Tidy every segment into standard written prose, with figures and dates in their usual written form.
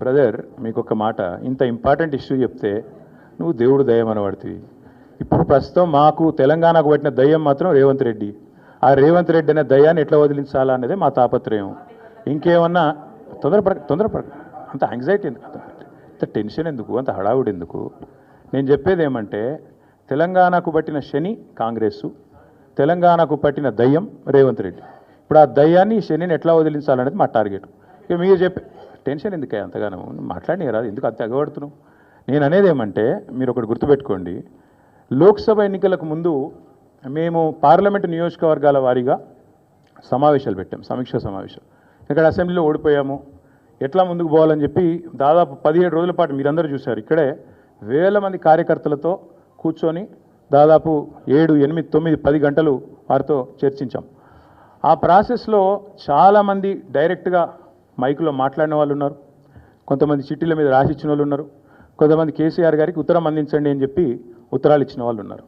Brother మీకు ఒక మాట, ఇంత ఇంపార్టెంట్ ఇష్యూ చెప్తే నువ్వు దేవుడు దయ్యం అనబడుతుంది. ఇప్పుడు ప్రస్తుతం మాకు తెలంగాణకు పట్టిన దయ్యం మాత్రం రేవంత్ రెడ్డి. ఆ రేవంత్ రెడ్డి అనే దయ్యాన్ని ఎట్లా వదిలించాలా అనేది మా తాపత్రయం. ఇంకేమన్నా తొందరపడ అంత యాంగ్జైటీ ఎందుకు, అంత టెన్షన్ ఎందుకు, అంత హడావుడు ఎందుకు? నేను చెప్పేది ఏమంటే తెలంగాణకు పట్టిన శని కాంగ్రెస్సు, తెలంగాణకు పట్టిన దయ్యం రేవంత్ రెడ్డి. ఇప్పుడు ఆ దయ్యాన్ని శనిని ఎట్లా వదిలించాలనేది మా టార్గెట్. ఇక మీరు చెప్పే టెన్షన్ ఎందుకే అంతగానో మాట్లాడినాయి రాదు, ఎందుకు అంత ఎగబడుతున్నావు? నేను అనేది ఏమంటే మీరు ఒకటి గుర్తుపెట్టుకోండి, లోక్సభ ఎన్నికలకు ముందు మేము పార్లమెంటు నియోజకవర్గాల వారీగా సమావేశాలు పెట్టాం, సమీక్ష సమావేశాలు. ఇక్కడ అసెంబ్లీలో ఓడిపోయాము, ఎట్లా ముందుకు పోవాలని చెప్పి దాదాపు 17 రోజుల పాటు మీరందరూ చూశారు. ఇక్కడే వేల మంది కార్యకర్తలతో కూర్చొని దాదాపు 7, 8, 9, 10 గంటలు వారితో చర్చించాం. ఆ ప్రాసెస్లో చాలామంది డైరెక్ట్గా మైకులో మాట్లాడిన వాళ్ళు ఉన్నారు, కొంతమంది చిట్టీల మీద రాసిచ్చిన వాళ్ళు ఉన్నారు, కొంతమంది కేసీఆర్ గారికి ఉత్తరం అందించండి అని చెప్పి ఉత్తరాలు ఇచ్చిన వాళ్ళు ఉన్నారు.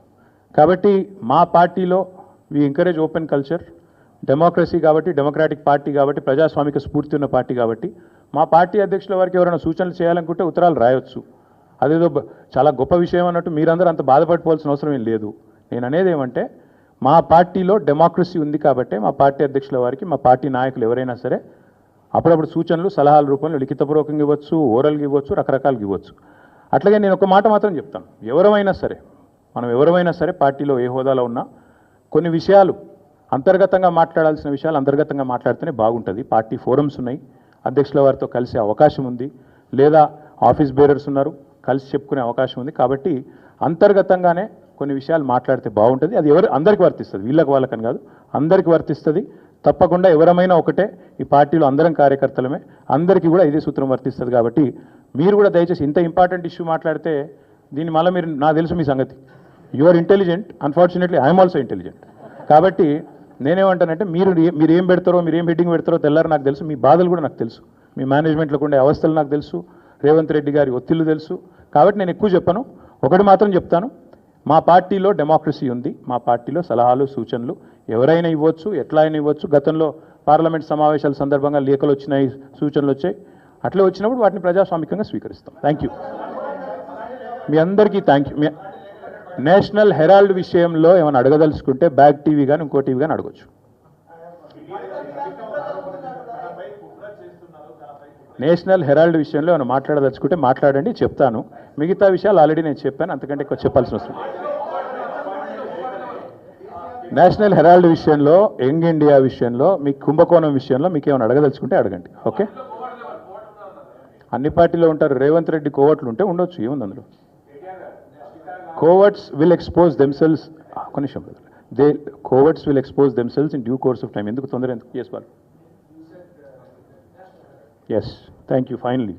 కాబట్టి మా పార్టీలో we encourage open culture, democracy కాబట్టి, డెమోక్రాటిక్ పార్టీ కాబట్టి, ప్రజాస్వామిక స్ఫూర్తి ఉన్న పార్టీ కాబట్టి మా పార్టీ అధ్యక్షుల వారికి ఎవరైనా సూచనలు చేయాలనుకుంటే ఉత్తరాలు రాయొచ్చు. అదేదో చాలా గొప్ప విషయం అన్నట్టు మీరందరూ అంత బాధపడిపోవాల్సిన అవసరం ఏం లేదు. నేను అనేది ఏమంటే మా పార్టీలో డెమోక్రసీ ఉంది కాబట్టి మా పార్టీ అధ్యక్షుల వారికి మా పార్టీ నాయకులు ఎవరైనా సరే అప్పుడప్పుడు సూచనలు సలహాల రూపంలో లిఖితపూర్వకంగా ఇవ్వచ్చు, ఓరల్గా ఇవ్వచ్చు, రకరకాలుగా ఇవ్వచ్చు. అట్లాగే నేను ఒక మాట మాత్రం చెప్తాను, మనం ఎవరైనా సరే పార్టీలో ఏ హోదాలో ఉన్నా కొన్ని విషయాలు అంతర్గతంగా మాట్లాడాల్సిన విషయాలు అంతర్గతంగా మాట్లాడితేనే బాగుంటుంది. పార్టీ ఫోరమ్స్ ఉన్నాయి, అధ్యక్షుల వారితో కలిసే అవకాశం ఉంది, లేదా ఆఫీస్ బేరర్స్ ఉన్నారు, కలిసి చెప్పుకునే అవకాశం ఉంది. కాబట్టి అంతర్గతంగానే కొన్ని విషయాలు మాట్లాడితే బాగుంటుంది. అది అందరికీ వర్తిస్తుంది, వీళ్ళకి వాళ్ళకని కాదు, అందరికీ వర్తిస్తుంది. తప్పకుండా ఎవరమైనా ఒకటే, ఈ పార్టీలో అందరం కార్యకర్తలమే, అందరికీ కూడా ఇదే సూత్రం వర్తిస్తుంది. కాబట్టి మీరు కూడా దయచేసి ఇంత ఇంపార్టెంట్ ఇష్యూ మాట్లాడితే దీన్ని మళ్ళీ మీరు, నాకు తెలుసు మీ సంగతి, you are intelligent, unfortunately I'm also intelligent. కాబట్టి నేనేమంటానంటే మీరు ఏం పెడతారో, మీరు ఏం హెడ్డింగ్ పెడతారో తెల్లారు నాకు తెలుసు, మీ బాధలు కూడా నాకు తెలుసు, మీ మేనేజ్మెంట్లోకి ఉండే అవస్థలు నాకు తెలుసు, రేవంత్ రెడ్డి గారి ఒత్తిళ్లు తెలుసు. కాబట్టి నేను ఎక్కువ చెప్పను, ఒకటి మాత్రం చెప్తాను, మా పార్టీలో డెమోక్రసీ ఉంది, మా పార్టీలో సలహాలు సూచనలు ఎవరైనా ఇవ్వచ్చు, ఎట్లా అయినా ఇవ్వచ్చు. గతంలో పార్లమెంట్ సమావేశాల సందర్భంగా లేఖలు వచ్చినాయి, సూచనలు వచ్చాయి, అట్లా వచ్చినప్పుడు వాటిని ప్రజాస్వామికంగా స్వీకరిస్తాం. థ్యాంక్ యూ, మీ అందరికీ థ్యాంక్ యూ. నేషనల్ హెరాల్డ్ విషయంలో ఏమైనా అడగదలుచుకుంటే బ్యాక్ టీవీ కానీ ఇంకో టీవీ కానీ అడగచ్చు. నేషనల్ హెరాల్డ్ విషయంలో ఏమైనా మాట్లాడదలుచుకుంటే మాట్లాడండి, చెప్తాను. మిగతా విషయాలు ఆల్రెడీ నేను చెప్పాను, అంతకంటే ఎక్కువ చెప్పాల్సిన అవసరం. నేషనల్ హెరాల్డ్ విషయంలో, యంగ్ ఇండియా విషయంలో, మీ కుంభకోణం విషయంలో మీకు ఏమైనా అడగదలుచుకుంటే అడగండి. ఓకే, అన్ని పార్టీలో ఉంటారు, రేవంత్ రెడ్డి కోవట్లు ఉంటే ఉండొచ్చు, ఏముంది అందులో. Cowards will expose themselves. Cowards will expose themselves in due course of time. ఎందుకు తొందర ఎందుకు? Yes, Bal. Yes, thank you. Finally.